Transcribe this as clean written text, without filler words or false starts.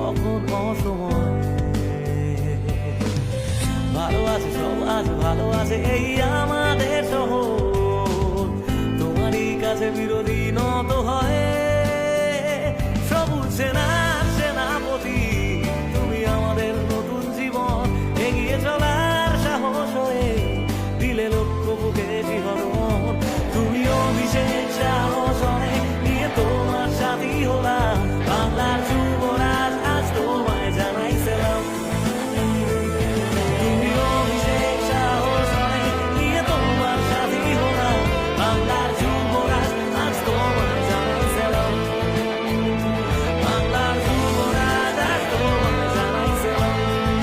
কখন অসময়। ভালো আছে সব আজ ভালো আছে এই আমাদের শহর, তোমারই কাছে বিরোধী নত হয়, সবুজ সেনা